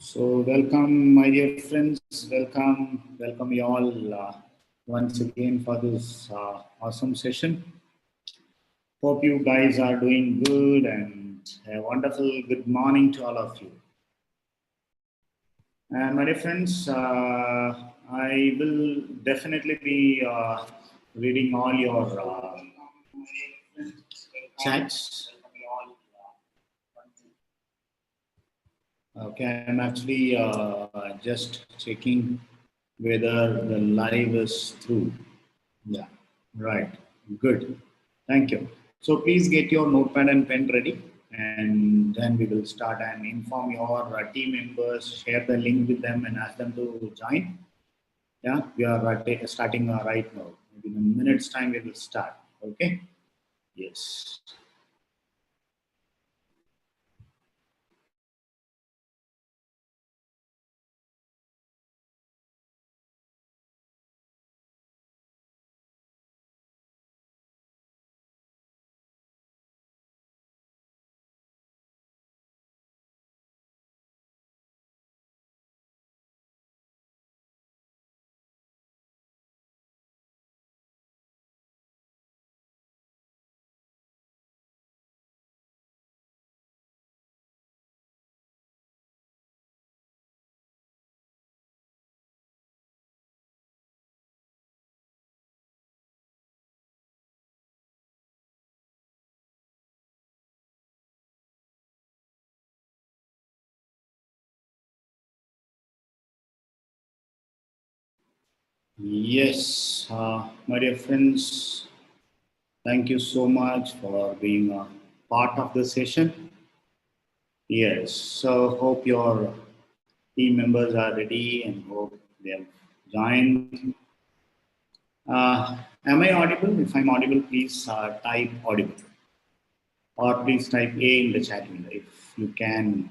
So welcome, my dear friends. Welcome you all once again for this awesome session. Hope you guys are doing good and a wonderful good morning to all of you. And my dear friends, I will definitely be reading all your chats. Okay, I'm actually just checking whether the live is through. Yeah, right. Good. Thank you. So please get your notepad and pen ready, and then we will start and inform your team members, share the link with them, and ask them to join. Yeah, we are starting right now. Maybe in a minute's time, we will start. Okay. Yes. Yes, my dear friends, thank you so much for being a part of the session. Yes, so hope your team members are ready and hope they have joined. Am I audible? If I'm audible, please type audible or please type A in the chat window. If you can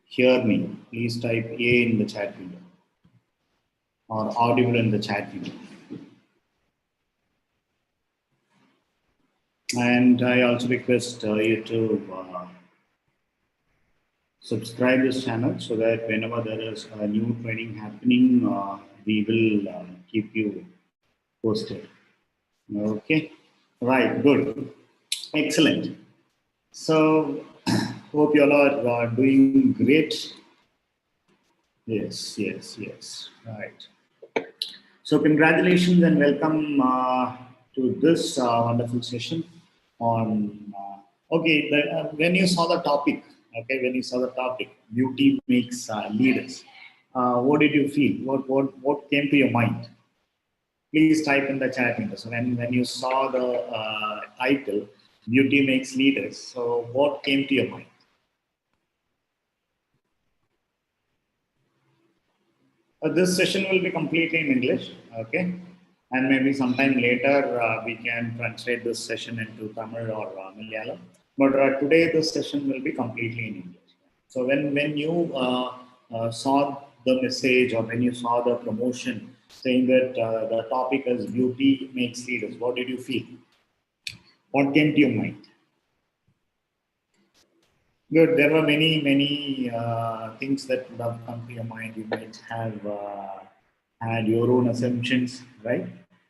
hear me, please type A in the chat window or audible in the chat window. And I also request you to subscribe this channel so that whenever there is a new training happening, we will keep you posted. Okay, right, good, excellent. So, hope you all are doing great. Yes, yes, yes, right. So, congratulations and welcome to this wonderful session on. Okay, when you saw the topic, when you saw the topic, beauty makes leaders. What did you feel? What came to your mind? Please type in the chat window. So when you saw the title, Beauty Makes Leaders, so what came to your mind? This session will be completely in English, okay? And maybe sometime later we can translate this session into Tamil or Malayalam. But today this session will be completely in English. So when you saw the message or when you saw the promotion saying that the topic is beauty makes leaders, what did you feel? What came to your mind? Good. There were many things that would have come to your mind. You might have had your own assumptions, right?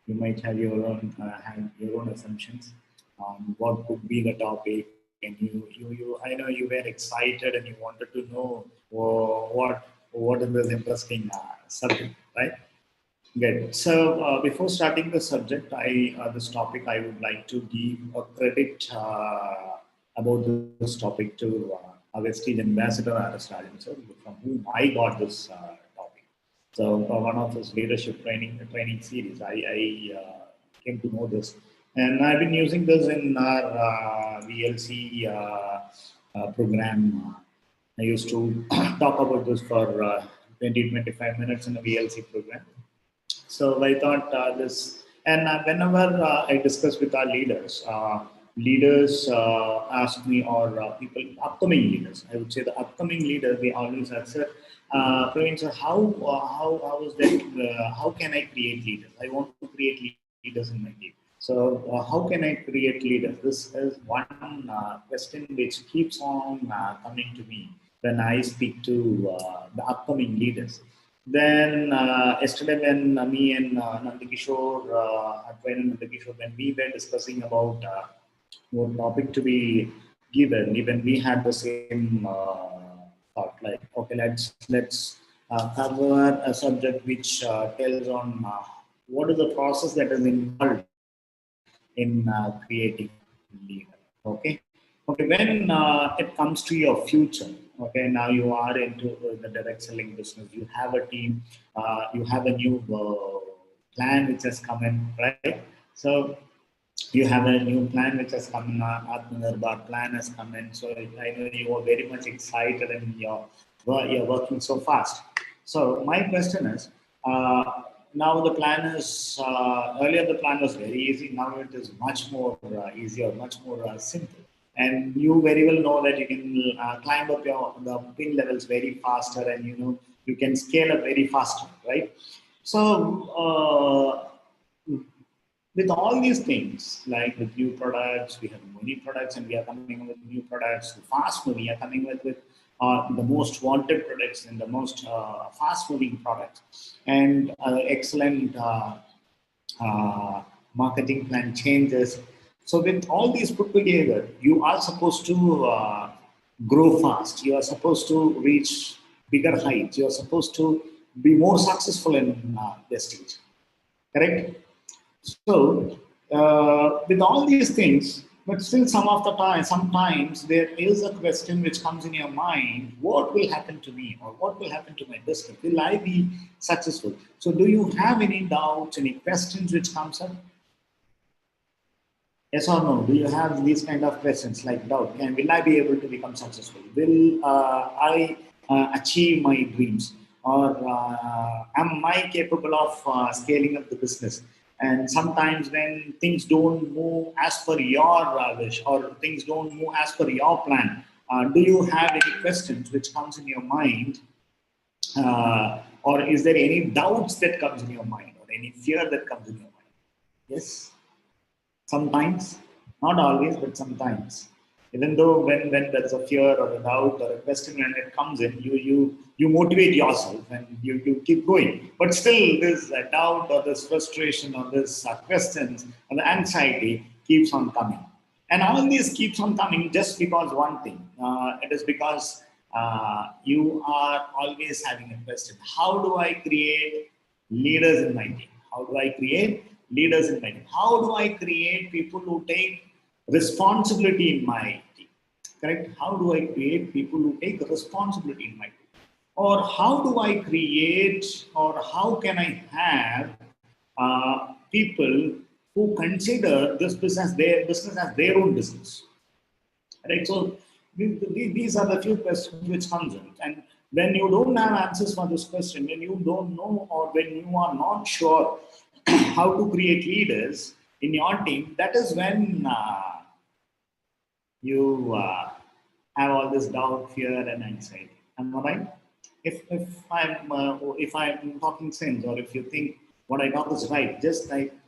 You might have your own had your own assumptions on what could be the topic, and you. I know you were excited and you wanted to know what is this interesting subject, right? Good. So before starting the subject, this topic, I would like to give a credit about this topic to our Vestige Ambassador Aristotle, from whom I got this topic. So one of his leadership training series, I came to know this, and I've been using this in our VLC program. I used to talk about this for 20-25 minutes in a VLC program. So I thought this, and whenever I discuss with our leaders, leaders ask me, or people, upcoming leaders, I would say the upcoming leaders, they always ask, sir, Praveen, sir, how is that? How can I create leaders? I want to create leaders in my team. So how can I create leaders? This is one question which keeps on coming to me when I speak to the upcoming leaders. Then yesterday when me and Nandakishore, Advaita Nandakishore, when we were discussing about what topic to be given, even we had the same thought, like, okay, let's cover a subject which tells on what is the process that is involved in creating leader. Okay. Okay. When it comes to your future, okay, now you are into the direct selling business. You have a team. You have a new plan which has come in, right? So you have a new plan which has come in. Atmanirbhar plan has come in. So I know you are very much excited and you're working so fast. So my question is, now the plan is, earlier the plan was very easy. Now it is much more easier, much more simple. And you very well know that you can climb up the pin levels very faster, and you can scale up very faster, right? So with all these things, like with new products, we have many products and we are coming with new products, fast moving, we are coming with the most wanted products and the most fast moving products, and excellent marketing plan changes. So with all these put together, you are supposed to grow fast. You are supposed to reach bigger heights. You are supposed to be more successful in this stage. Correct? So, with all these things, but still some of the time, sometimes there is a question which comes in your mind, what will happen to me or what will happen to my business? Will I be successful? So do you have any doubts, any questions which comes up? Yes or no? Do you have these kind of questions like doubt? Will I be able to become successful? Will I achieve my dreams? Or am I capable of scaling up the business? And sometimes when things don't move as per your wish, or things don't move as per your plan, do you have any questions which comes in your mind? Or is there any doubts that comes in your mind, or any fear that comes in your mind? Yes. Sometimes, not always, but sometimes. Even though when there's a fear or a doubt or a question when it comes in, you motivate yourself and you keep going. But still, this doubt or this frustration or this questions or the anxiety keeps on coming. And all these keeps on coming just because one thing. It is because you are always having a question. How do I create leaders in my team? How do I create leaders in my team? How do I create people who take responsibility in my team? Correct? How do I create people who take responsibility in my team? Or how do I create, or how can I have people who consider this business as their own business? Right? So these are the few questions which comes in. And when you don't have answers for this question, when you don't know, or when you are not sure how to create leaders in your team, that is when you have all this doubt, fear, and anxiety. Am I right? If I'm talking sense, or if you think what I talk is right, just type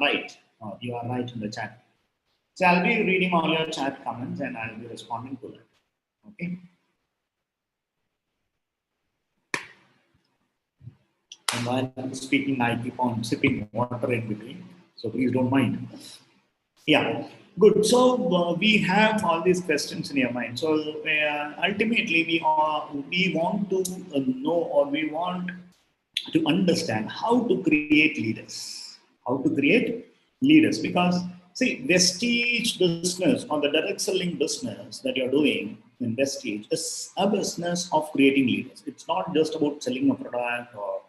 right. You are right in the chat. So I'll be reading all your chat comments and I'll be responding to that. Okay. And while I'm speaking, I keep on sipping water in between. So please don't mind. Yeah, good. So we have all these questions in your mind. So ultimately, we want to know, or we want to understand how to create leaders. How to create leaders, because see, Vestige business, or the direct selling business that you're doing in Vestige, is a business of creating leaders. It's not just about selling a product or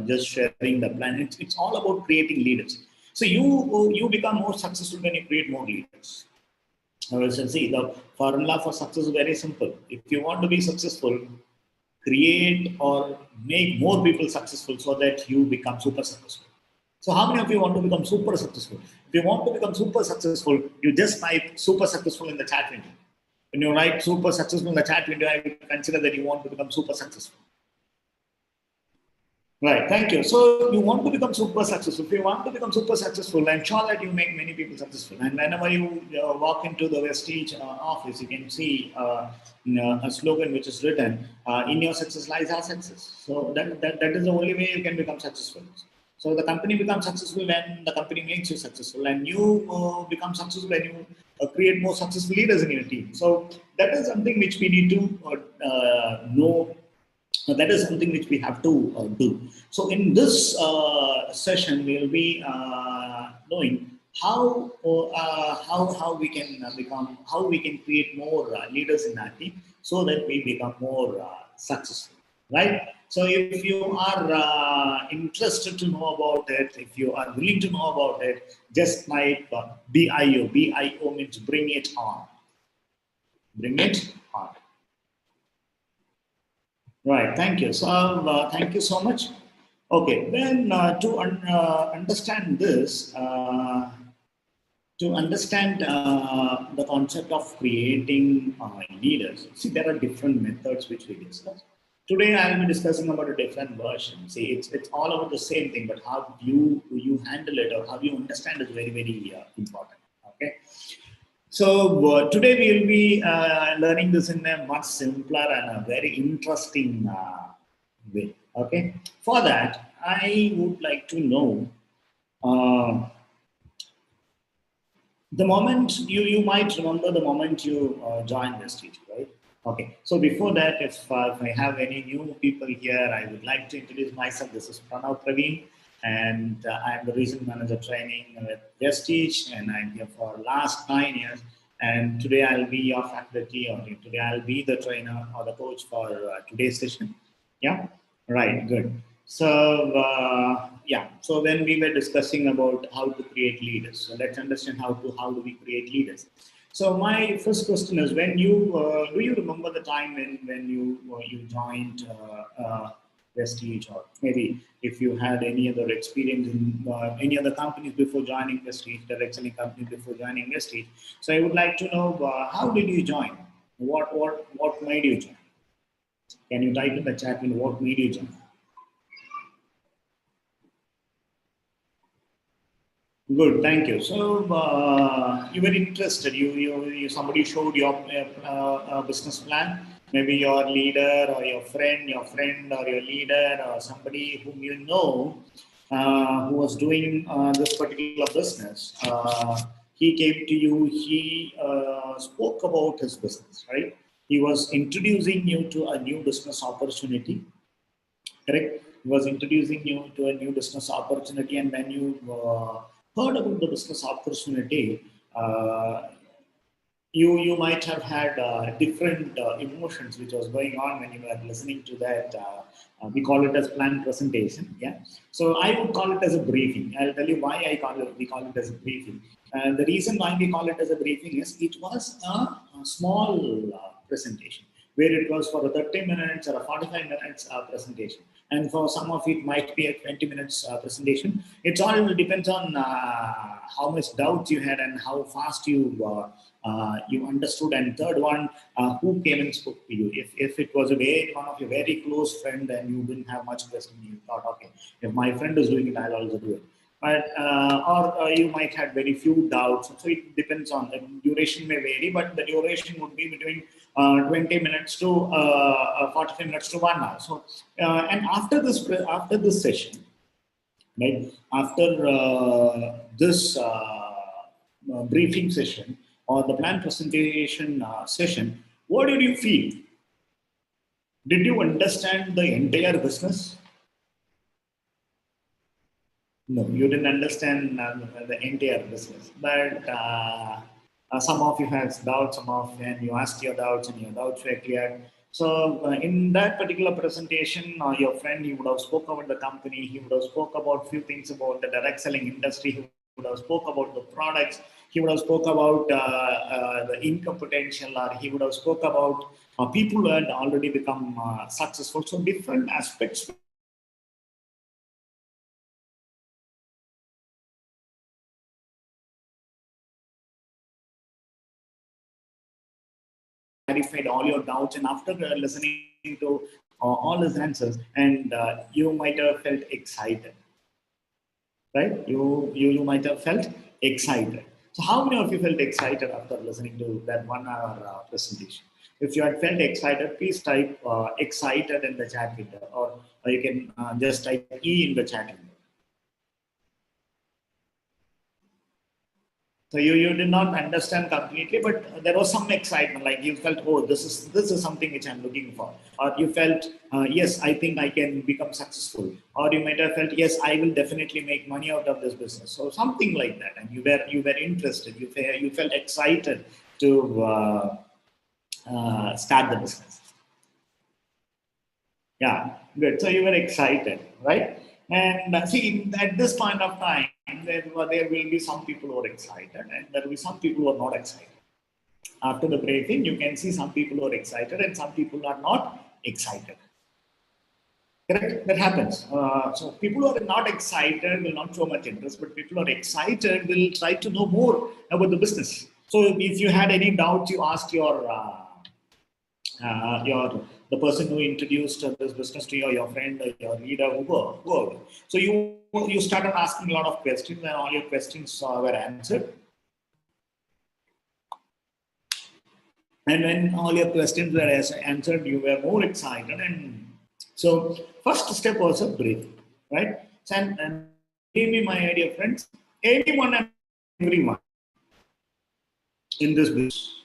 just sharing the plan. It's all about creating leaders. So you become more successful when you create more leaders. See, the formula for success is very simple. If you want to be successful, create or make more people successful so that you become super successful. So how many of you want to become super successful? If you want to become super successful, you just type super successful in the chat window. When you write super successful in the chat window, I consider that you want to become super successful. Right, thank you. So you want to become super successful. If you want to become super successful, I'm sure that you make many people successful. And whenever you walk into the Vestige office, you can see a slogan which is written, "In your success lies our success." So that is the only way you can become successful. So the company becomes successful when the company makes you successful, and you become successful when you create more successful leaders in your team. So that is something which we need to know. That is something which we have to do. So in this session, we'll be knowing how we can become, how we can create more leaders in our team so that we become more successful, right? So if you are interested to know about it, if you are willing to know about it, just type BIO. BIO means bring it on. Bring it on. Right. Thank you. So, thank you so much. Okay. Then, to understand this, to understand the concept of creating leaders, see, there are different methods which we discuss. Today, I'll be discussing about a different version. See, it's all about the same thing, but how you handle it or how you understand is very important. Okay. So today we'll be learning this in a much simpler and a very interesting way. Okay. For that, I would like to know uh, the moment you might remember the moment you joined this teach, right? Okay. So before that, if I have any new people here, I would like to introduce myself. This is Pranav Praveen, and I'm the regional manager training with Vestige, and I'm here for last 9 years. And today I'll be your faculty, or today I'll be the trainer or the coach for today's session. Yeah. Right. Good. So yeah, so when we were discussing about how to create leaders, so let's understand how do we create leaders. So my first question is, when you do you remember the time when you joined Vestige, or maybe if you had any other experience in any other companies before joining Vestige, direct selling companies before joining Vestige. So I would like to know how did you join? What made you join? Can you type in the chat in what made you join? Good, thank you. So you were interested. You somebody showed your business plan. Maybe your leader or your friend or your leader or somebody whom you know who was doing this particular business. He came to you. He spoke about his business, right? He was introducing you to a new business opportunity, correct? He was introducing you to a new business opportunity, and when you heard about the business opportunity, uh, you might have had different emotions which was going on when you were listening to that. We call it as planned presentation. Yeah. So I would call it as a briefing. I'll tell you why we call it as a briefing. And the reason why we call it as a briefing is it was a small presentation where it was for a 30 minutes or a 45 minutes presentation. And for some of it might be a 20 minutes presentation. It all depends on how much doubt you had and how fast you understood. And third one, who came and spoke to you. If it was one of your very close friend and you didn't have much question, you thought, okay, if my friend is doing it, I'll also do it. But or you might have very few doubts. So it depends on the duration may vary, but the duration would be between 20 minutes to 45 minutes to 1 hour. So and after this session, right after this briefing session or the plan presentation session, what did you feel? Did you understand the entire business? No, you didn't understand the entire business, but some of you had doubts, some of and you asked your doubts and your doubts were cleared. So in that particular presentation, your friend, he would have spoke about the company, he would have spoke about few things about the direct selling industry, he would have spoke about the products, he would have spoke about the income potential, or he would have spoke about people who had already become successful. So different aspects clarified all your doubts. And after listening to all his answers, and you might have felt excited, right? You might have felt excited. So how many of you felt excited after listening to that 1 hour presentation? If you had felt excited, please type excited in the chat window, or you can just type E in the chat window. So you did not understand completely, but there was some excitement, like you felt, oh, this is something which I'm looking for, or you felt, yes, I think I can become successful, or you might have felt, yes, I will definitely make money out of this business, so something like that, and you were interested, you felt excited to start the business. Yeah, good. So you were excited, right? And see, at this point of time, there will be some people who are excited, and there will be some people who are not excited. After the briefing, you can see some people who are excited and some people are not excited. Correct? That happens. So people who are not excited will not show much interest, but people who are excited will try to know more about the business. So if you had any doubts, you asked your the person who introduced this business to you, or your friend, or your leader, whoever. So you started asking a lot of questions, and all your questions were answered. And when all your questions were answered, you were more excited. And so, first step was a brief, right? So, and give me my idea, friends. Anyone and everyone in this business,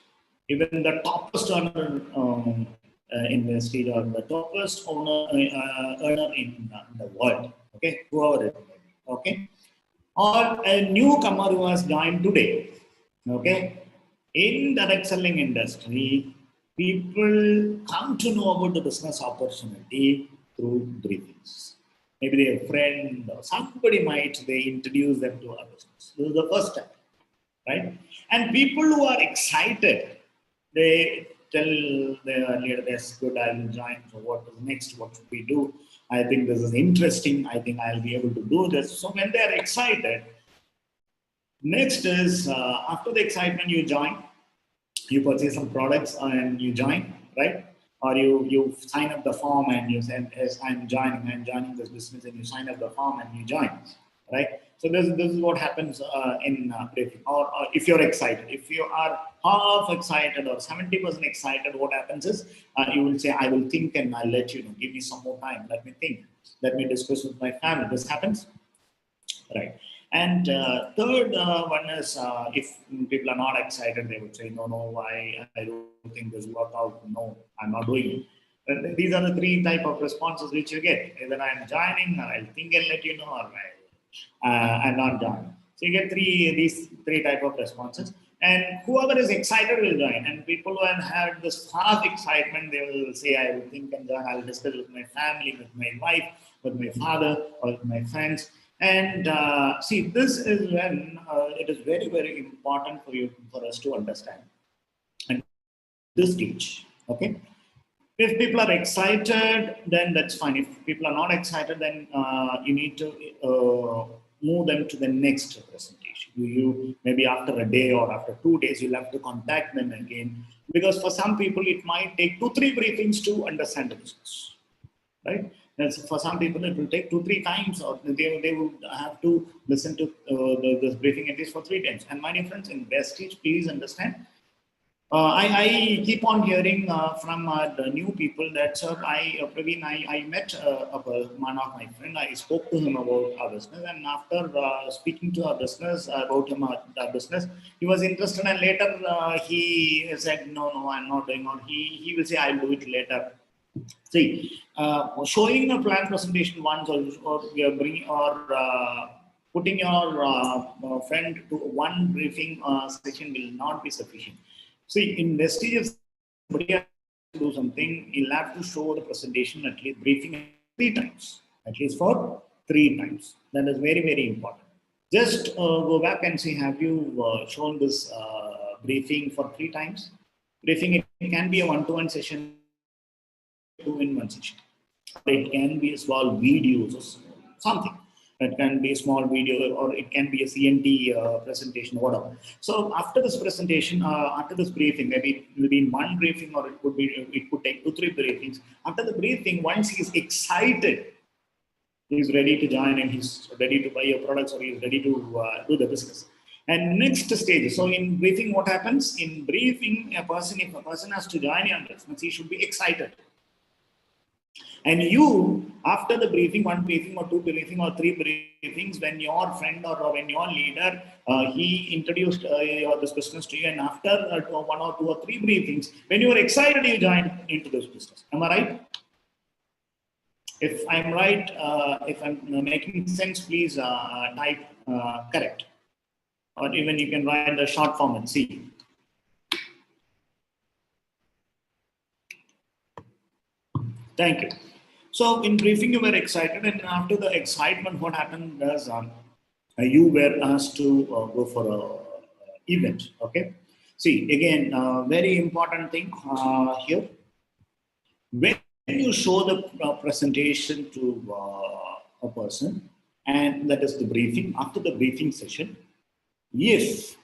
even the toppest earner investor, or the toppest earner in the world, okay, whoever it may be, okay, or a newcomer who has joined today, okay, in direct selling industry, people come to know about the business opportunity through briefings. Maybe their friend or somebody might they introduce them to our business. This is the first step, right? And people who are excited, they tell their leader, "That's good. I will join. So what is next? What should we do? I think this is interesting. I think I'll be able to do this." So when they are excited, next is after the excitement, you join, you purchase some products and you join, right? Or you sign up the form and you say, yes, I'm joining this business, and you sign up the form and you join, right? So this is what happens in briefing. Or if you're excited, if you are half excited or 70% excited, what happens is you will say, I will think and I'll let you know. Give me some more time. Let me think. Let me discuss with my family. This happens, right? And third one is if people are not excited, they would say, no, I don't think this will work out. No, I'm not doing it. And these are the three type of responses which you get. Either I'm joining, or I'll think and let you know, or I'm not joining. So you get these three type of responses. And whoever is excited will join. And people who have had this half excitement, they will say, I will think and join. I'll discuss with my family, with my wife, with my father, or with my friends. And see, this is when it is very, very important for us to understand. And this stage, okay? If people are excited, then that's fine. If people are not excited, then you need to move them to the next presentation. You maybe after a day or after 2 days, you'll have to contact them again, because for some people it might take 2-3 briefings to understand the business, right? And for some people, it will take 2-3 times, or they would have to listen to this briefing at least for 3 times. And my dear friends, in Vestige, please understand. I keep on hearing from the new people that, sir, Praveen, I met one of my friend. I spoke to him about our business, and after speaking to our business about our business, he was interested, and later he said, no, I'm not doing it. He will say, I'll do it later. See, showing a plan presentation once, or putting your friend to one briefing session will not be sufficient. See, in Vestige, if somebody has to do something, he'll have to show the presentation, at least briefing 3 times, at least for 3 times. That is very, very important. Just go back and see, have you shown this briefing for 3 times? Briefing, it can be a 1-to-1 session, 2-in-1 session. It can be a small videos or something. It can be a small video, or it can be a CNT presentation, whatever. So after this presentation, after this briefing, maybe it will be in one briefing, or it could take 2-3 briefings. After the briefing, once he is excited, he is ready to join and he's ready to buy your products, or he is ready to do the business. And next stage, so in briefing, what happens? In briefing, if a person has to join your business, he should be excited. And you, after the briefing, one briefing or two briefing or three briefings, when your friend or when your leader, he introduced this business to you, and after one or two or three briefings, when you are excited, you join into this business. Am I right? If I'm right, if I'm making sense, please type correct. Or even you can write the short form and see. Thank you. So in briefing, you were excited, and after the excitement, what happened was you were asked to go for a event. Okay. See, again, very important thing here. When you show the presentation to a person, and that is the briefing, after the briefing session, if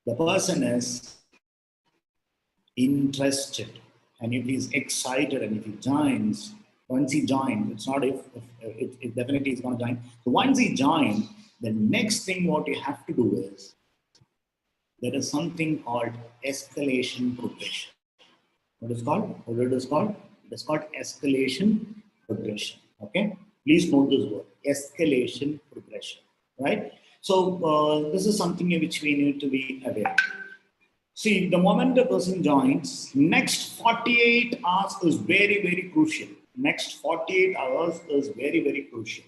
the person is interested, and if he's excited, and if he joins, once he joins, it's not if it definitely is going to join. So once he joins, the next thing what you have to do is, there is something called escalation progression. What is called? What it is called? It is called escalation progression. Okay, please note this word, escalation progression. Right. So this is something which we need to be aware. See, the moment the person joins, next 48 hours is very, very crucial. Next 48 hours is very, very crucial.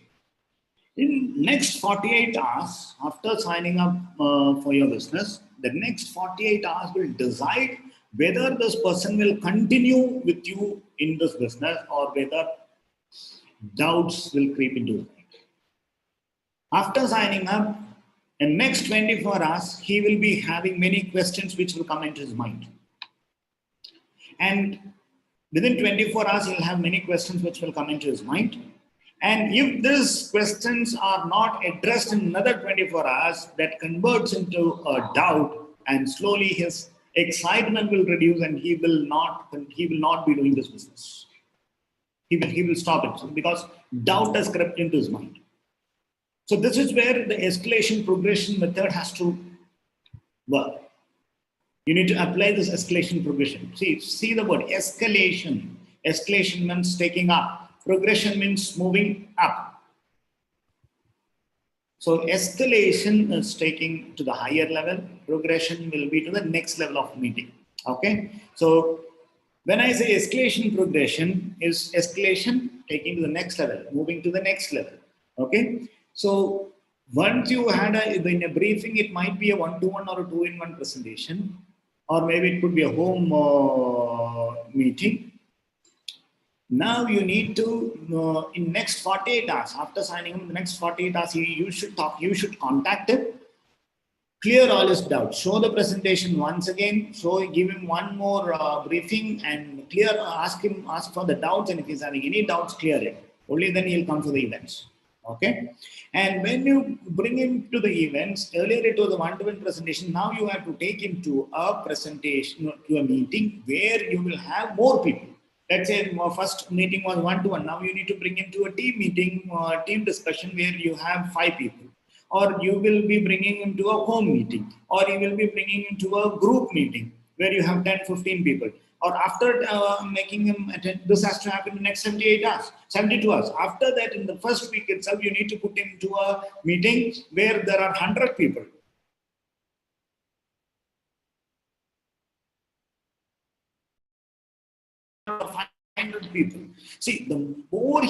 In next 48 hours, after signing up for your business, the next 48 hours will decide whether this person will continue with you in this business, or whether doubts will creep into his mind. After signing up, in next 24 hours, he will be having many questions which will come into his mind. And within 24 hours, he'll have many questions which will come into his mind. And if these questions are not addressed in another 24 hours, that converts into a doubt, and slowly his excitement will reduce, and he will not be doing this business. He will stop it, because doubt has crept into his mind. So this is where the escalation progression method has to work. You need to apply this escalation progression. See the word escalation. Escalation means taking up. Progression means moving up. So escalation is taking to the higher level. Progression will be to the next level of meeting. Okay. So when I say escalation progression, is escalation taking to the next level, moving to the next level. Okay. So once you had in a briefing, it might be a 1-to-1 or a 2-in-1 presentation, or maybe it could be a home meeting. Now you need to, in next 48 hours, after signing him, the next 48 hours, you should contact him, clear all his doubts, show the presentation once again, give him one more briefing, and ask for the doubts, and if he's having any doubts, clear it. Only then he'll come to the events. Okay, and when you bring him to the events, earlier it was a 1-to-1 presentation. Now you have to take him to a presentation, to a meeting where you will have more people. Let's say first meeting was 1-to-1. Now you need to bring him to a team meeting, team discussion where you have 5 people. Or you will be bringing him to a home meeting, or you will be bringing him to a group meeting where you have 10-15 people. Or after making him attend, this has to happen in the next 72 hours. After that, in the first week itself, you need to put him to a meeting where there are 100 people. People. See, the more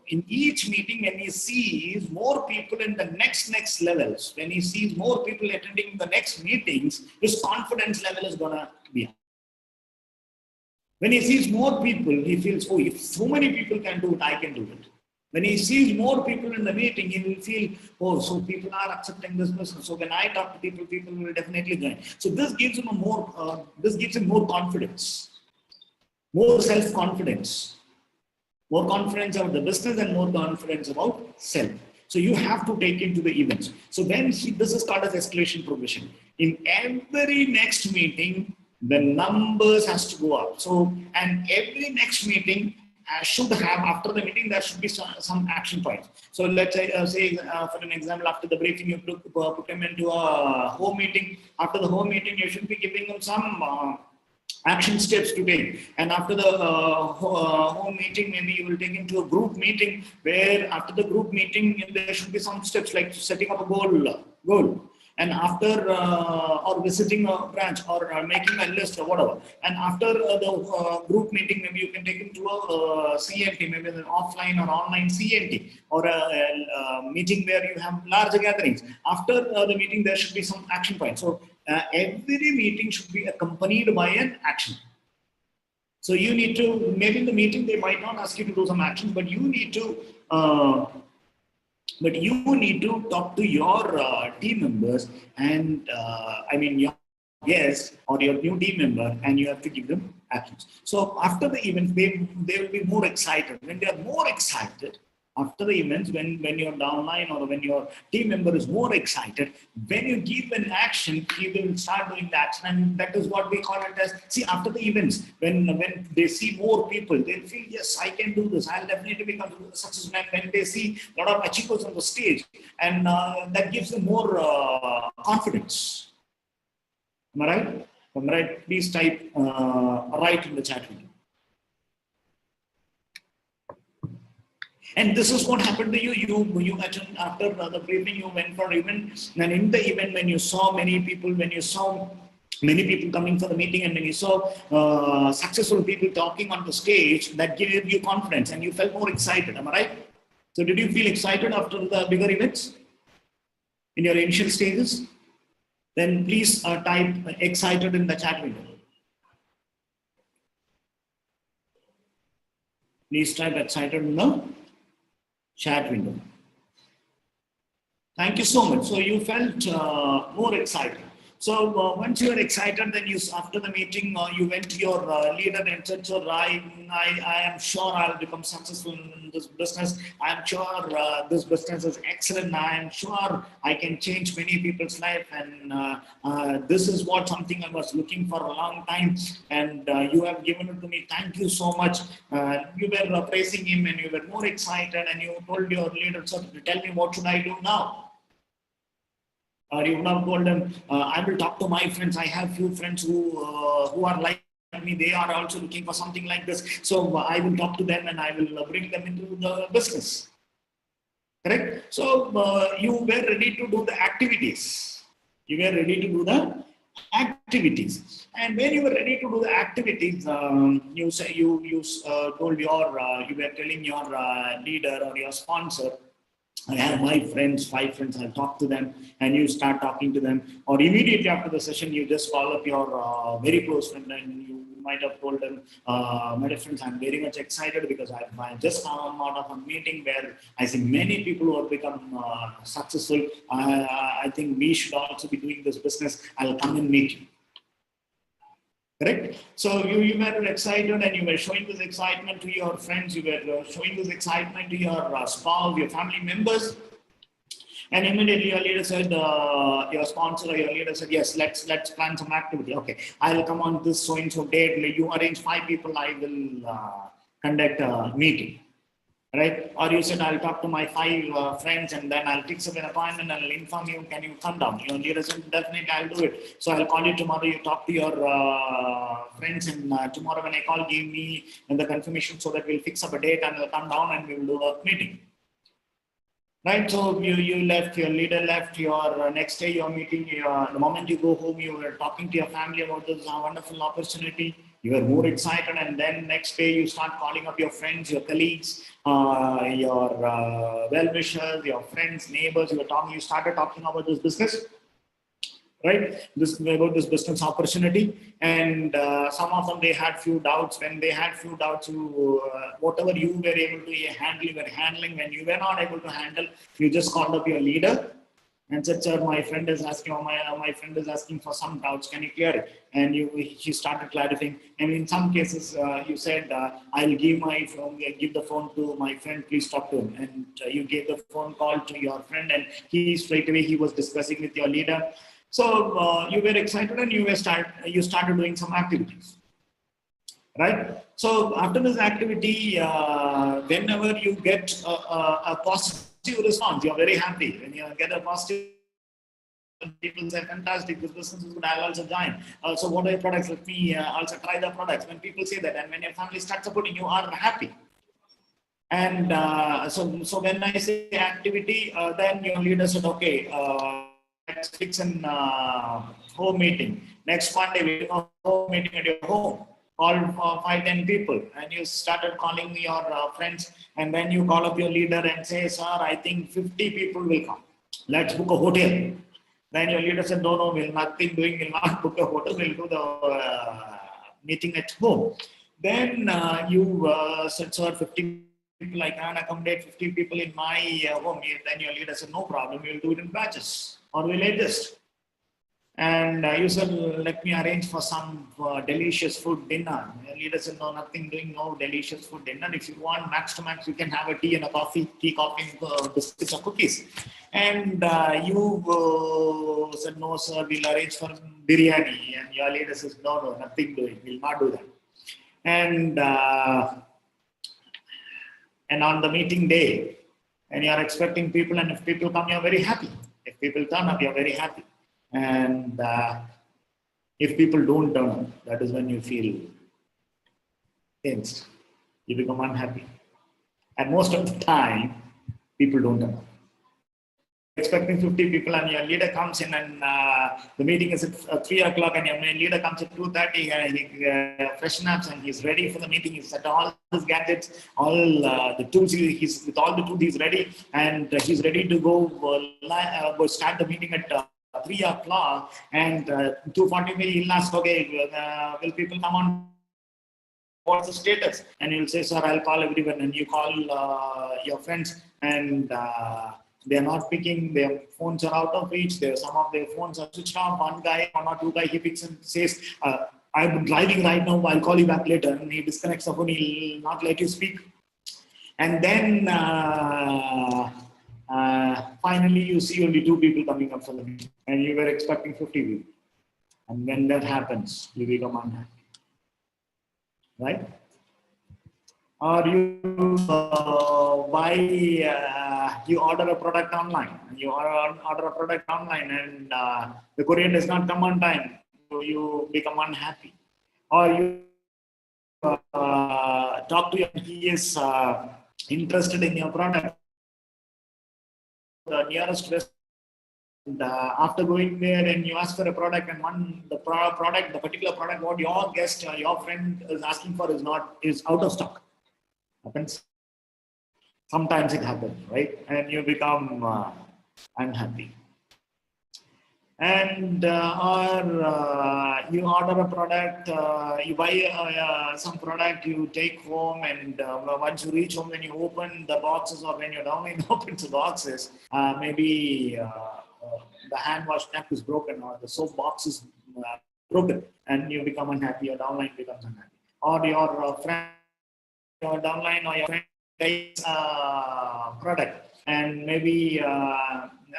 in each meeting, when he sees more people in the next levels, when he sees more people attending the next meetings, his confidence level is gonna be high. When he sees more people, he feels, oh, if so many people can do it, I can do it. When he sees more people in the meeting, he will feel, oh, so people are accepting this business. So when I talk to people, people will definitely join. So this gives him more confidence, more self-confidence, more confidence about the business, and more confidence about self. So you have to take him to the events. So then this is called as escalation progression. In every next meeting, the numbers has to go up. So, and every next meeting should have, after the meeting, there should be some action points. So let's say for an example, after the briefing, you put him into a home meeting. After the home meeting, you should be giving them some action steps to take. And after the home meeting, maybe you will take into a group meeting, where after the group meeting, there should be some steps like setting up a goal. And after or visiting a branch, or making a list or whatever. And after the group meeting, maybe you can take him to a CNT, maybe an offline or online CNT, or a meeting where you have larger gatherings. After the meeting, there should be some action points. So every meeting should be accompanied by an action. So you need to, maybe in the meeting they might not ask you to do some actions, but you need to talk to your team members, and your guests or your new team member, and you have to give them actions. So after the event, they will be more excited. When they are more excited, after the events, when your downline or when your team member is more excited, when you give an action, he will start doing the action. And that is what we call it as, see, after the events, when they see more people, they'll feel, yes, I can do this. I'll definitely become successful. And when they see a lot of achievers on the stage, and that gives them more confidence. Am I right? Am I right? Please type right in the chat window. And this is what happened to you. You attend after the briefing, you went for event, and in the event, when you saw many people, coming for the meeting, and when you saw successful people talking on the stage, that gave you confidence and you felt more excited. Am I right? So did you feel excited after the bigger events in your initial stages? Then please type excited in the chat window. Please type excited in the chat window. Thank you so much. So you felt more excited. So once you are excited, then after the meeting, you went to your leader and said, "So I am sure I'll become successful in this business. I'm sure this business is excellent. I am sure I can change many people's life. And this is something I was looking for a long time. And you have given it to me. Thank you so much." You were praising him, and you were more excited, and you told your leader, "So tell me, what should I do now?" Or you would have told them, "I will talk to my friends. I have few friends who are like me. They are also looking for something like this. So I will talk to them, and I will bring them into the business." Correct? So you were ready to do the activities. You were ready to do the activities. And when you were ready to do the activities, you told you were telling your leader or your sponsor, "I have my friends, 5 friends, I'll talk to them," and you start talking to them. Or immediately after the session, you just call up your very close friend, and you might have told them, "My dear friends, I'm very much excited because I just come out of a meeting where I see many people who have become successful. I think we should also be doing this business. I'll come and meet you." Correct? So you were excited, and you were showing this excitement to your friends. You were showing this excitement to your spouse, your family members. And immediately your leader said, your sponsor or your leader said, "Yes, let's plan some activity. Okay, I will come on this so-and-so date. You arrange 5 people. I will conduct a meeting." Right? Or you said, "I'll talk to my 5 friends, and then I'll fix up an appointment, and I'll inform you. Can you come down?" Your leader said, "Definitely, I'll do it. So I'll call you tomorrow." You talk to your friends, and tomorrow when I call, give me the confirmation so that we'll fix up a date, and I'll come down and we will do a meeting. Right? So you left, your leader left, your next day you're meeting, the moment you go home, you were talking to your family about this wonderful opportunity. You were more excited, and then next day you start calling up your friends, your colleagues, your well-wishers, your friends, neighbors. You started talking about this business, right? About this business opportunity, and some of them, they had few doubts. When they had few doubts, whatever you were able to handle, you were handling. When you were not able to handle, you just called up your leader, and said, "Sir, my friend is asking, or my friend is asking for some doubts. Can you clear it?" And he started clarifying. And in some cases, you said, "I'll give my phone, give the phone to my friend. Please talk to him." And you gave the phone call to your friend, and he straight away he was discussing with your leader. So you were excited, and you started doing some activities, right? So after this activity, whenever you get a positive response, you're very happy. When you get a positive, people say, "Fantastic, this business is good, I'll also join." So what are your products? Let me also try the products. When people say that, and when your family starts supporting, you are happy. And so when I say activity, then your leader said, "Okay, let's fix an home meeting. Next Monday, we have a home meeting at your home. Call 5, 10 people." And you started calling your friends, and then you call up your leader and say, "Sir, I think 50 people will come. Let's book a hotel." Then your leader said, "No, no, we'll nothing doing, we'll not book a hotel, we'll do the meeting at home." Then you said, "Sir, 50 people, I can accommodate 50 people in my home." Then your leader said, "No problem, we'll do it in batches, or we'll adjust." And you said, "Let me arrange for some delicious food dinner." The leader said, "No, nothing doing, no delicious food dinner. If you want max to max, you can have a tea and a coffee, coffee, biscuits or cookies." And you said, "No, sir, we'll arrange for biryani." And your leader says, "No, no, nothing doing, we'll not do that." And on the meeting day, and you are expecting people, and if people come, you're very happy. If people turn up, you're very happy. And if people don't turn up, that is when you feel tensed. You become unhappy. And most of the time, people don't turn up. Expecting 50 people, and your leader comes in, and the meeting is at 3 o'clock, and your leader comes at 2:30, and he freshen up, and he's ready for the meeting. He's set all his gadgets, all the tools, he's with all the tools, he's ready, and he's ready to go start the meeting at 3 o'clock. And 2:40, he'll ask, "Okay, will people come on? What's the status?" And you'll say, "Sir, I'll call everyone." And you call your friends, and they're not picking, their phones are out of reach. Some of their phones are switched off. One or two guy, he picks and says, "I'm driving right now, I'll call you back later." And he disconnects the phone, he'll not let you speak. And then finally you see only 2 people coming up for the meeting, and you were expecting 50 people. And when that happens, you become unhappy, right? Or you buy, you order a product online. You order a product online, and the courier does not come on time. So you become unhappy. Or you talk to him, he is interested in your product. The nearest restaurant, and after going there, and you ask for a product, and the particular product what your guest or your friend is asking for is out of stock. Happens. Sometimes it happens, right? And you become unhappy. And or you order a product, you buy some product, you take home, and once you reach home, when you open the boxes, or when your downline opens the boxes, maybe the hand wash tap is broken, or the soap box is broken, and you become unhappy. Your downline becomes unhappy. Or your friend, your downline or your friend takes a product, and maybe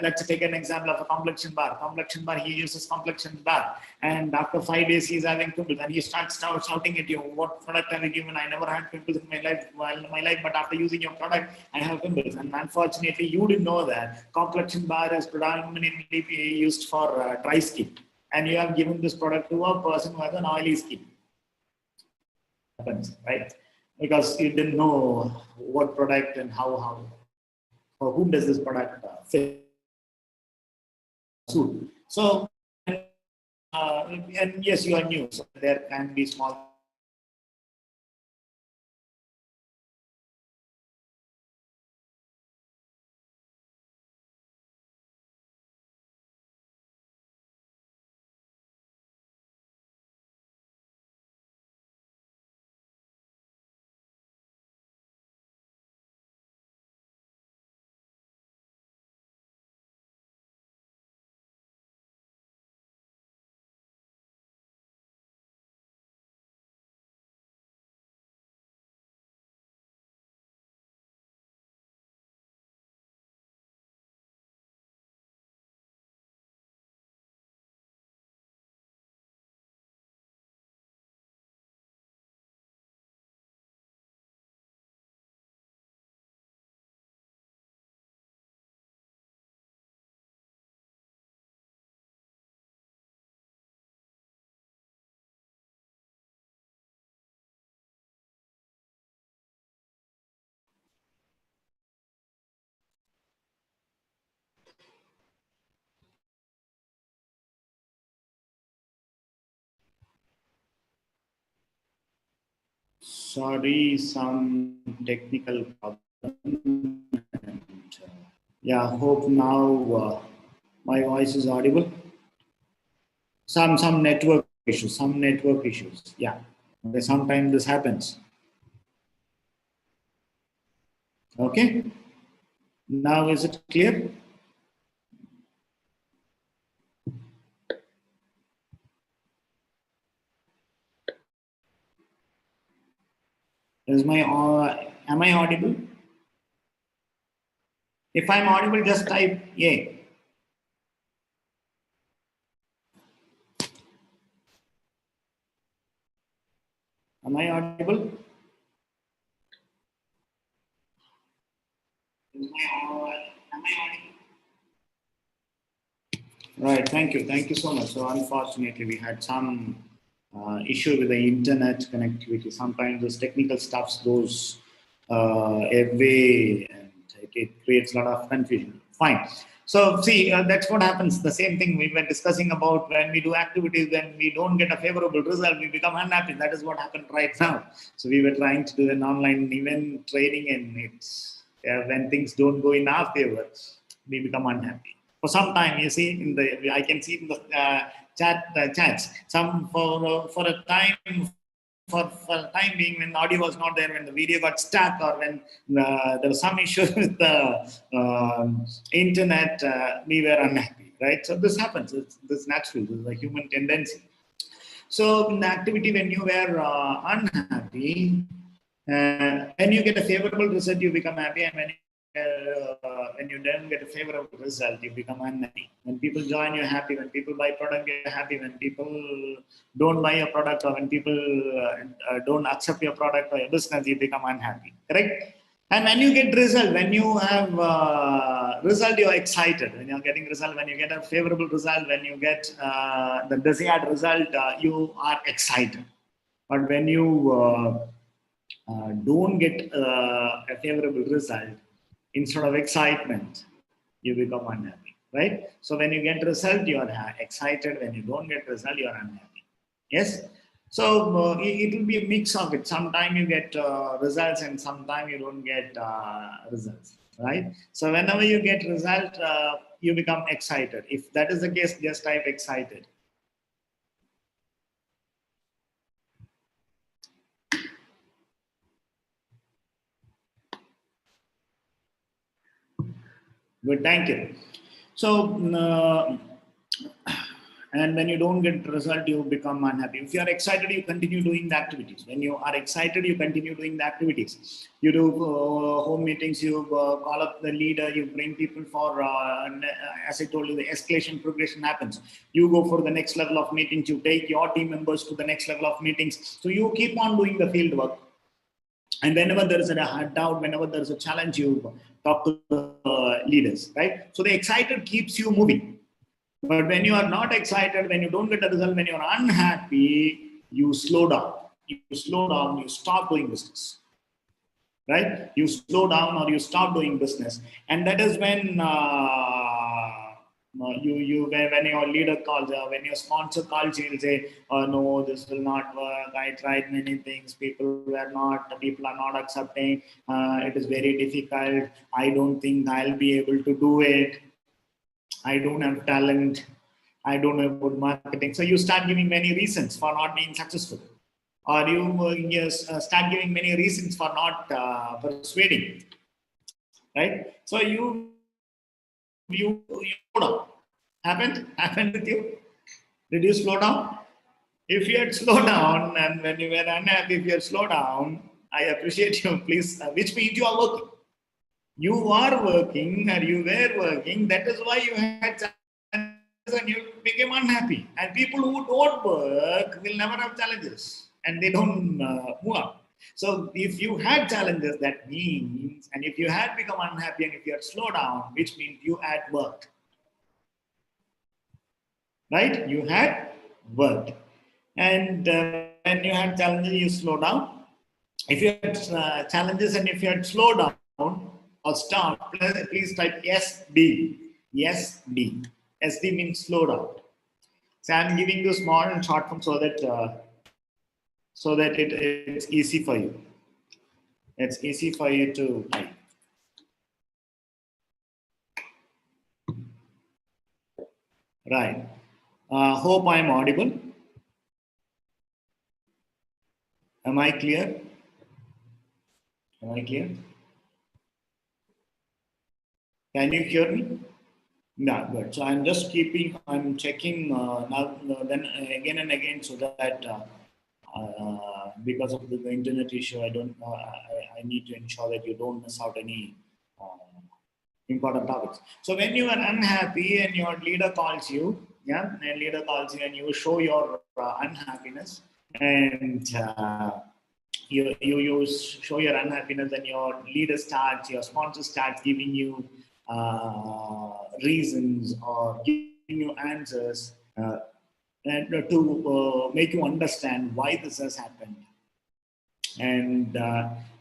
let's take an example of a complexion bar. He uses complexion bar, and after 5 days he's having pimples, and he starts shouting at you, "What product have you given? I never had pimples in my life, but after using your product, I have pimples." And unfortunately, you didn't know that complexion bar is predominantly used for dry skin, and you have given this product to a person who has an oily skin. Happens, right? Because you didn't know what product and how or whom does this product fit. So, and yes, you are new, so there can be small Sorry, some technical problem. And, yeah, hope now my voice is audible. Some network issues. Some network issues. Yeah. Okay, sometimes this happens. Okay. Now is it clear? Is my am I audible? If I'm audible, just type yay. Am I audible? Am I audible? Right. Thank you. Thank you so much. So unfortunately, we had some issue with the internet connectivity. Sometimes those technical stuffs goes away, and it creates a lot of confusion. Fine. So see, that's what happens. The same thing we were discussing about when we do activities, when we don't get a favorable result, we become unhappy. That is what happened right now. So we were trying to do an online event training, and it's when things don't go in our favor, we become unhappy. For some time, you see in the I can see in the chats some for a time for the time being, when the audio was not there, when the video got stuck, or when there was some issue with the internet, we were unhappy, right? So this happens. This is natural. This is a human tendency. So in the activity, when you were unhappy, when you get a favorable result, you become happy, and when you don't get a favorable result, you become unhappy. When people join, you're happy. When people buy product, you're happy. When people don't buy your product, or when people don't accept your product or your business, you become unhappy. Correct? And when you get result, when you have result, you're excited. When you're getting result, when you get a favorable result, when you get the desired result, you are excited. But when you don't get a favorable result, instead of excitement, you become unhappy, right? So when you get result, you are excited. When you don't get result, you are unhappy. Yes. So it will be a mix of it. Sometimes you get results, and sometimes you don't get results, right? So whenever you get result, you become excited. If that is the case, just type excited. Good, thank you. So, and when you don't get the result, you become unhappy. If you are excited, you continue doing the activities. When you are excited, you continue doing the activities. You do home meetings, you call up the leader, you bring people for, as I told you, the escalation progression happens. You go for the next level of meetings, you take your team members to the next level of meetings. So you keep on doing the field work. And whenever there is a doubt, whenever there is a challenge, you talk to the leaders, right? So the excited keeps you moving. But when you are not excited, when you don't get a result, when you're unhappy, you slow down. You slow down, you stop doing business, right? You slow down or you stop doing business. And that is when when your leader calls, when your sponsor calls, you'll say, "Oh no, this will not work. I tried many things. People are not accepting. It is very difficult. I don't think I'll be able to do it. I don't have talent. I don't know about marketing." So you start giving many reasons for not being successful, or you start giving many reasons for not persuading, right? So you slow down. Happened with you? Did you slow down? If you had slowed down, and when you were unhappy, if you had slowed down, I appreciate you. Please, which means you are working. You are working, or you were working. That is why you had challenges and you became unhappy. And people who don't work will never have challenges, and they don't move on. So if you had challenges, that means, and if you had become unhappy, and if you had slowed down, which means you had worked. Right? You had worked. And when you had challenges, you slow down. If you had challenges and if you had slowed down or stopped, please type SD. SD. SD means slow down. So I'm giving you small and short form so that so that it's easy for you. It's easy for you to type. Right. Hope I'm audible. Am I clear? Am I clear? Can you hear me? Yeah, good. So I'm checking now, then again and again, so that because of the internet issue, I need to ensure that you don't miss out any uh, important topics. So when you are unhappy and your leader calls you, yeah, and leader calls you and you show your unhappiness, and you show your unhappiness, and your sponsor starts giving you reasons or giving you answers, and to make you understand why this has happened. And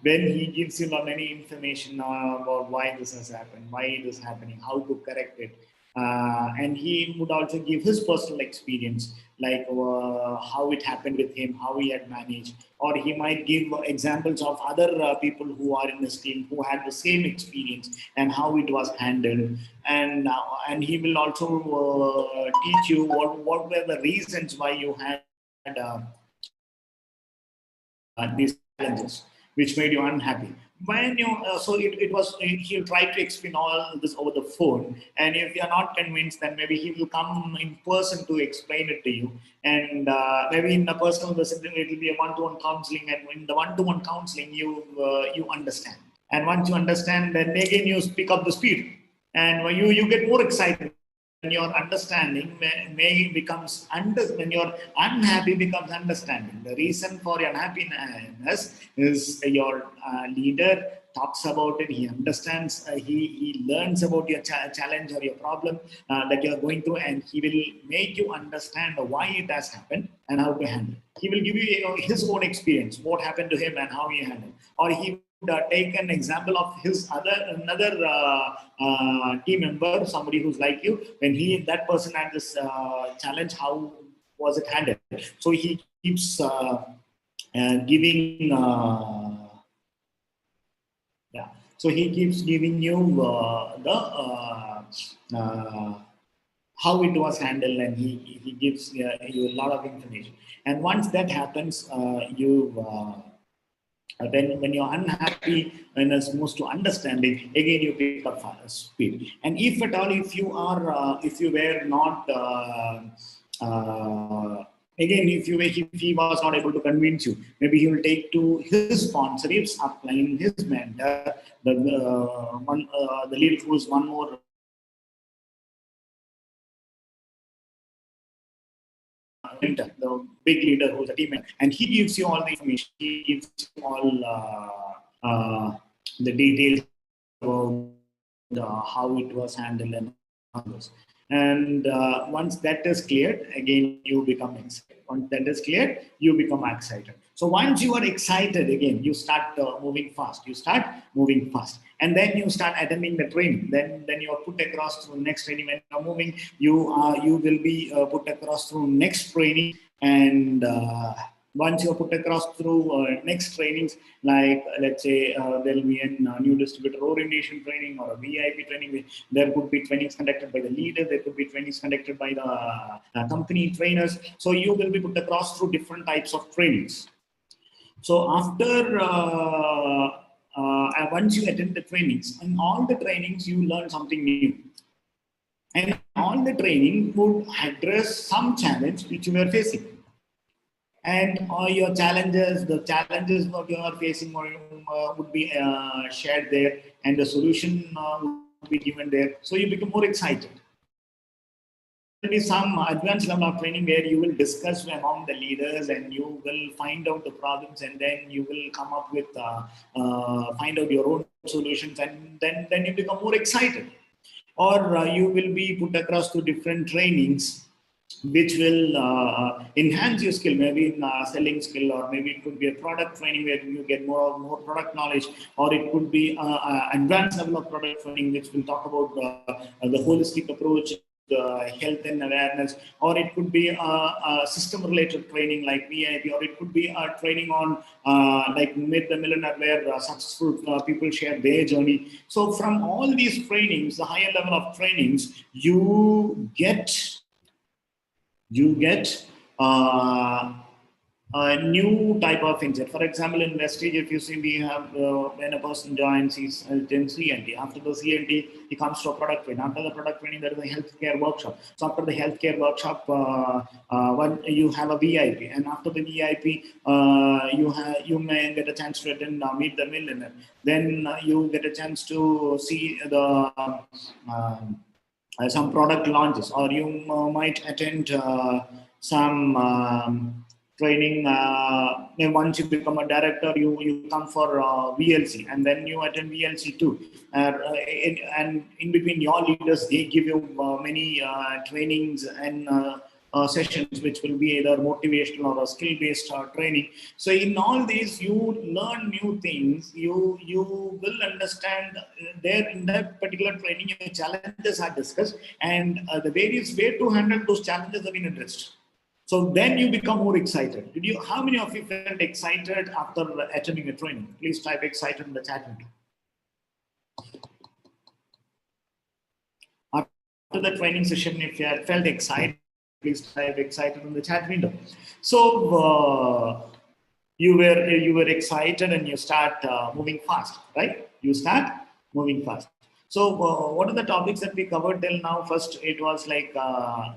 when he gives you many information about why this has happened, why it is happening, how to correct it, and he would also give his personal experience, like how it happened with him, how he had managed, or he might give examples of other people who are in his team who had the same experience and how it was handled. And he will also teach you what were the reasons why you had these challenges which made you unhappy. When you it was he'll try to explain all this over the phone, and if you're not convinced, then maybe he will come in person to explain it to you. And maybe in a personal visit it will be a one-to-one counseling, and in the one-to-one counseling you understand, and once you understand, then again you pick up the speed, and when you get more excited. When your understanding may becomes when your unhappy becomes understanding. The reason for your unhappiness is your leader talks about it. He understands. He learns about your challenge or your problem that you are going through, and he will make you understand why it has happened and how to handle it. He will give you his own experience, what happened to him and how he handled, or he take an example of another team member, somebody who's like you, when that person had this challenge, how was it handled. So he keeps giving yeah, so he keeps giving you the how it was handled, and he gives you a lot of information. And once that happens, then when you're unhappy, when it's moves to understanding, again you pick up speed. And if at all, if you were not again, if he was not able to convince you, maybe he will take to his sponsor, his upline, his mentor, the leader who is one more the big leader who's a team member, and he gives you all the information. He gives you all the details about how it was handled and others. And once that is cleared, again you become excited. Once that is cleared, you become excited. So once you are excited, again you start moving fast. You start moving fast, and then you start attending the training. Then you are put across to the next training. When you are moving, you will be put across to next training, and once you're put across through next trainings, like let's say there will be a new distributor orientation training or a VIP training. There could be trainings conducted by the leader. There could be trainings conducted by the company trainers. So you will be put across through different types of trainings. So after once you attend the trainings, in all the trainings you learn something new. And all the training would address some challenge which you are facing. And all your challenges, the challenges that you are facing would be shared there, and the solution would be given there. So you become more excited. There will be some advanced level of training where you will discuss among the leaders, and you will find out the problems, and then you will come up with find out your own solutions, and then you become more excited. Or you will be put across to different trainings which will enhance your skill, maybe in selling skill, or maybe it could be a product training where you get more product knowledge, or it could be advanced level of product training which will talk about the holistic approach health and awareness, or it could be a system-related training like VIP, or it could be a training on like Meet the Millionaire, where successful people share their journey. So from all these trainings, the higher level of trainings, you get a new type of insight. For example, in Vestige, if you see, we have when a person joins, he's in CNT. After the CNT, he comes to a product training. After the product training, there is a healthcare workshop. So after the healthcare workshop, you have a VIP, and after the VIP, you may get a chance to attend Meet the Millionaire. Then you get a chance to see the some product launches, or you might attend some training. Then once you become a director, you come for VLC, and then you attend VLC too. And in between your leaders, they give you many trainings and sessions, which will be either motivational or a skill-based training. So in all these, you learn new things. You will understand there in that particular training, your challenges are discussed, and the various way to handle those challenges have been addressed. So then you become more excited. How many of you felt excited after attending a training? Please type excited in the chat window. After the training session, if you had felt excited, please type excited in the chat window. So you were excited, and you start moving fast, right? You start moving fast. So what are the topics that we covered till now? First, it was like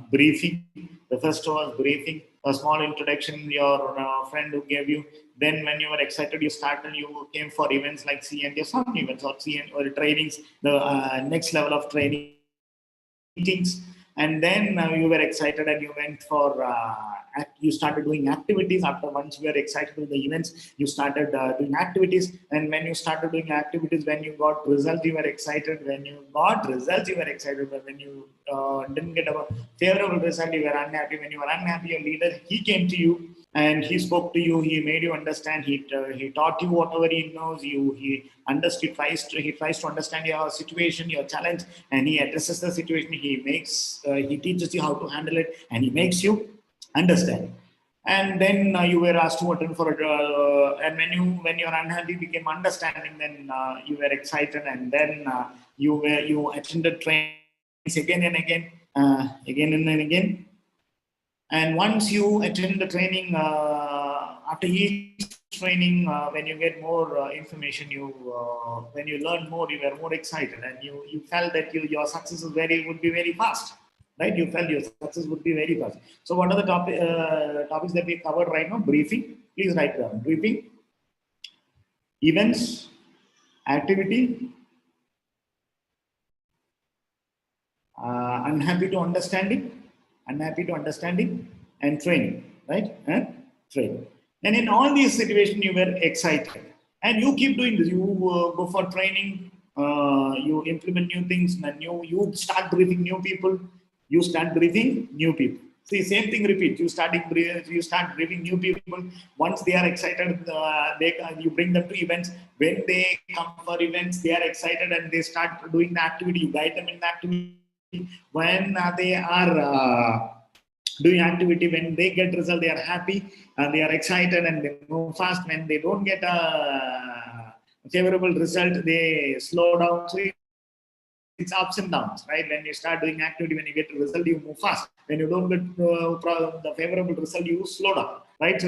briefing. The first was briefing, a small introduction, your friend who gave you. Then when you were excited, you started, you came for events like CNT, some events or CNT or trainings, the next level of training meetings. And then you were excited, and you went for, you started doing activities. After once you were excited with the events, you started doing activities. And when you started doing activities, when you got results, you were excited. When you got results, you were excited. But when you didn't get a favorable result, you were unhappy. When you were unhappy, your leader, he came to you and he spoke to you. He made you understand. He taught you whatever he knows. He understood. He tries to understand your situation, your challenge, and he addresses the situation. He teaches you how to handle it, and he makes you understand. And then you were asked to attend for and when your unhappy became understanding, then you were excited, and then you attended trainings again and again, again and again. And once you attend the training, after each training, when you get more information, when you learn more, you were more excited, and you felt that your success would be very fast, right? You felt your success would be very fast. So what are the topics that we covered right now? Briefing, please write down. Briefing, events, activity, unhappy to understanding, and training, right? And training. And in all these situations, you were excited, and you keep doing this. You go for training, you implement new things, and you start briefing new people. You start briefing new people. See, same thing repeat. You start briefing new people. Once they are excited, you bring them to events. When they come for events, they are excited, and they start doing the activity. You guide them in the activity. When they are doing activity, when they get result, they are happy and they are excited, and they move fast. When they don't get a favorable result, they slow down. So it's ups and downs, right? When you start doing activity, when you get a result, you move fast. When you don't get the favorable result, you slow down, right? So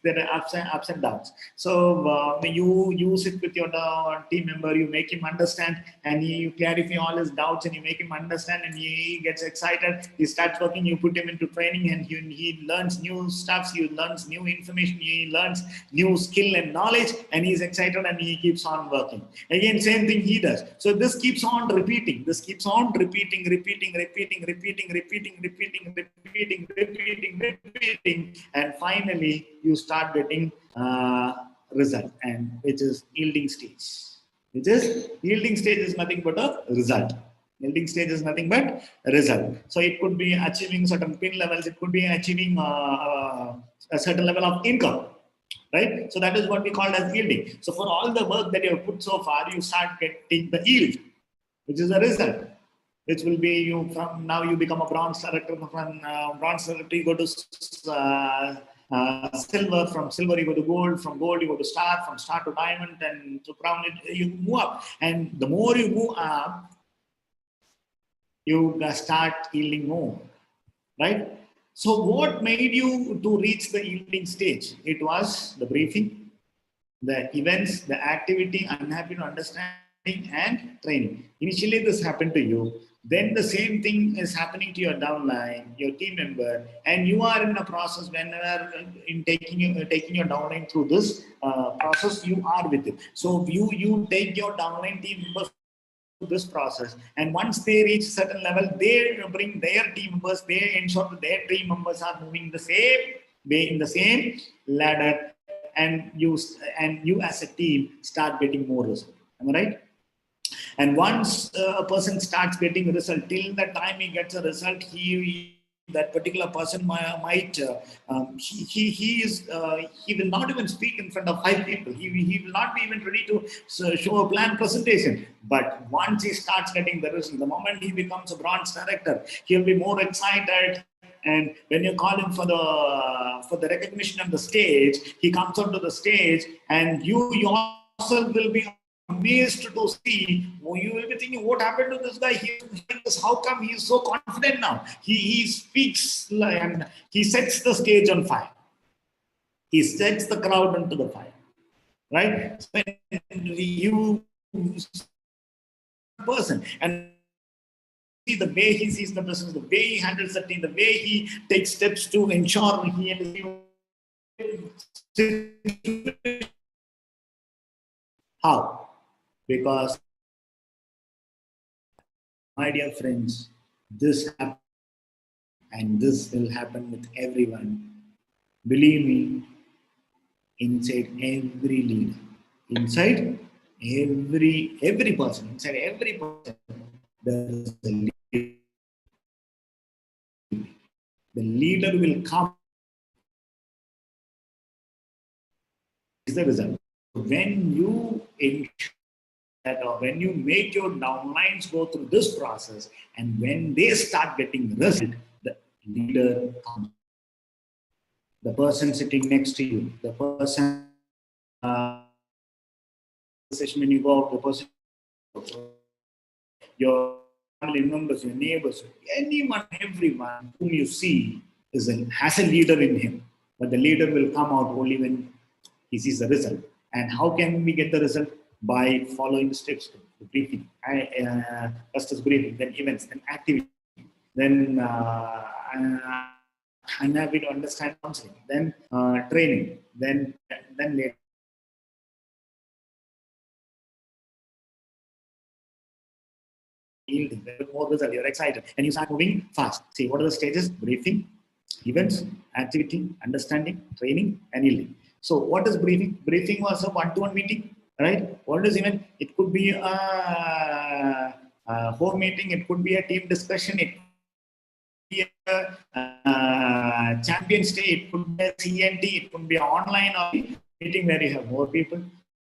there are ups and downs. So when you sit with your team member, you make him understand, and you clarify all his doubts, and you make him understand, and he gets excited. He starts working. You put him into training, and he learns new stuff. He learns new information. He learns new skill and knowledge, and he's excited, and he keeps on working. Again, same thing he does. So this keeps on repeating. This keeps on repeating, and finally you start getting result, and which is yielding stage. Yielding stage is nothing but a result. Yielding stage is nothing but a result. So it could be achieving certain pin levels. It could be achieving a certain level of income, right? So that is what we call as yielding. So for all the work that you have put so far, you start getting the yield, which is the result. which will be you from now you become a bronze director, from bronze director you go to silver, from silver you go to gold, from gold you go to star, from star to diamond, and to crown it, you move up. And the more you move up, you start yielding more, right? So what made you to reach the yielding stage? It was the briefing, the events, the activity, unhappy to understanding, and training. Initially, this happened to you. Then the same thing is happening to your downline, your team member, and you are in a process. Whenever in taking your downline through this process, you are with it. So you take your downline team members this process, and once they reach certain level, they bring their team members, they ensure that their team members are moving the same way in the same ladder, and you as a team start getting more result. Am I right? And once a person starts getting a result, till the time he gets a result, that particular person might he will not even speak in front of 5 people. He will not be even ready to show a plan presentation. But once he starts getting the result, the moment he becomes a bronze director, he'll be more excited. And when you call him for the recognition on the stage, he comes onto the stage, and you yourself will be amazed to see. You will be thinking, what happened to this guy? How come he is so confident now? He speaks and he sets the stage on fire. He sets the crowd onto the fire, right? When you person and see the way he sees the business, the way he handles the team, the way he takes steps to ensure he how? Because, my dear friends, this happens, and this will happen with everyone. Believe me, inside every leader, inside every person, inside every person, there is a leader. The leader will come. Is the result. When you ensure that, or when you make your downlines go through this process, and when they start getting result, the leader comes. The person sitting next to you, the person session when you go out, the person, your family members, your neighbors, anyone, everyone whom you see has a leader in him. But the leader will come out only when he sees the result. And how can we get the result? By following the steps. The briefing. First is briefing, then events, then activity, then I'm happy to understand counseling, then training, then later. Yielding, more result, you're excited, and you start moving fast. See, what are the stages? Briefing, events, activity, understanding, training, and yielding. So, what is briefing? Briefing was a one-to-one meeting, right? What is event? It could be a home meeting, it could be a team discussion, it could be a Champions Day, it could be a CNT, it could be an online or meeting where you have more people.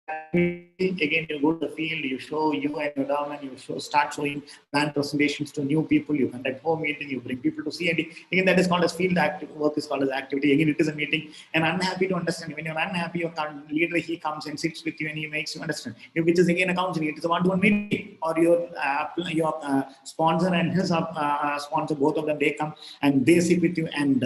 Again, you go to the field, you show you and your down, and you start showing plan presentations to new people, you conduct home meeting, you bring people to see, and again, that is called as field active work, is called as activity. Again, it is a meeting, and unhappy to understand. When you're unhappy, your leader, he comes and sits with you and he makes you understand, which is again a counseling. It is a one-to-one meeting, or your sponsor and his sponsor, both of them, they come and they sit with you and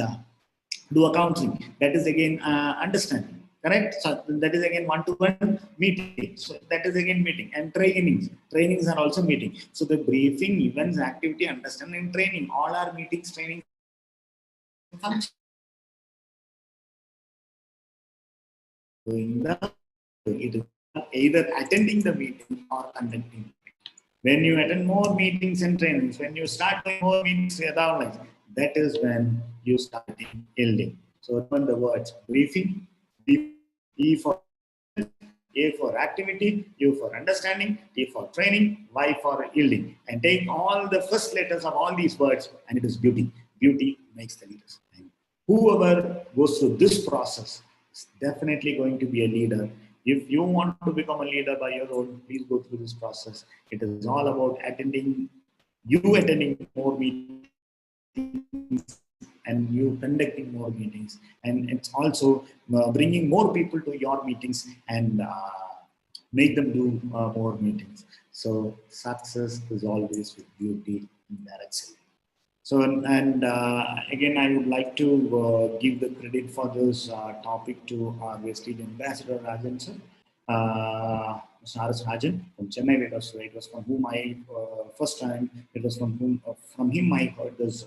do a counseling. That is again understanding. Correct? So that is again one-to-one meeting. So that is again meeting. And trainings. Trainings are also meeting. So the briefing, events, activity, understanding, training, all are meetings, training. It is either attending the meeting or conducting. When you attend more meetings and trainings, when you start doing more meetings with our that is when you start yielding. So remember the words: briefing, E for A for activity, U for understanding, T for training, Y for yielding. And take all the first letters of all these words, and it is beauty. Beauty makes the leaders. And whoever goes through this process is definitely going to be a leader. If you want to become a leader by your own, please go through this process. It is all about attending you attending more meetings and you conducting more meetings, and it's also bringing more people to your meetings and make them do more meetings. So success is always with beauty in direction. So, and again, I would like to give the credit for this topic to our Vestige Ambassador Rajan sir, Mr. R.S. Rajan from Chennai. It was from whom I first time. It was from him I heard this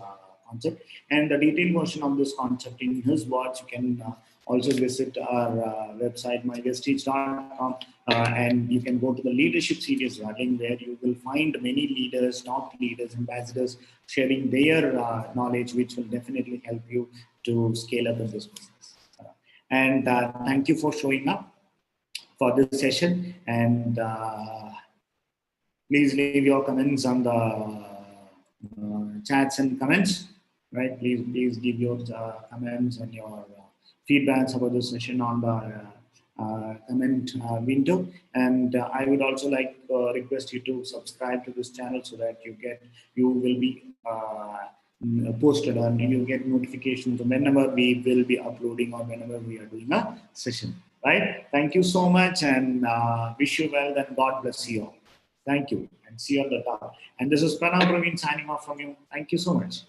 concept, and the detailed version of this concept in his words. You can also visit our website myvestige.com, and you can go to the leadership series running, where you will find many leaders, top leaders, ambassadors sharing their knowledge, which will definitely help you to scale up in this business. And thank you for showing up for this session, and please leave your comments on the chats and comments, right? Please give your comments and your feedbacks about the session on the comment window. And I would also like request you to subscribe to this channel, so that you will be posted, and you get notifications whenever we will be uploading or whenever we are doing a session, right? Thank you so much, and wish you well, and God bless you all. Thank you, and see you on the top. And this is Pranav Praveen signing off from you. Thank you so much.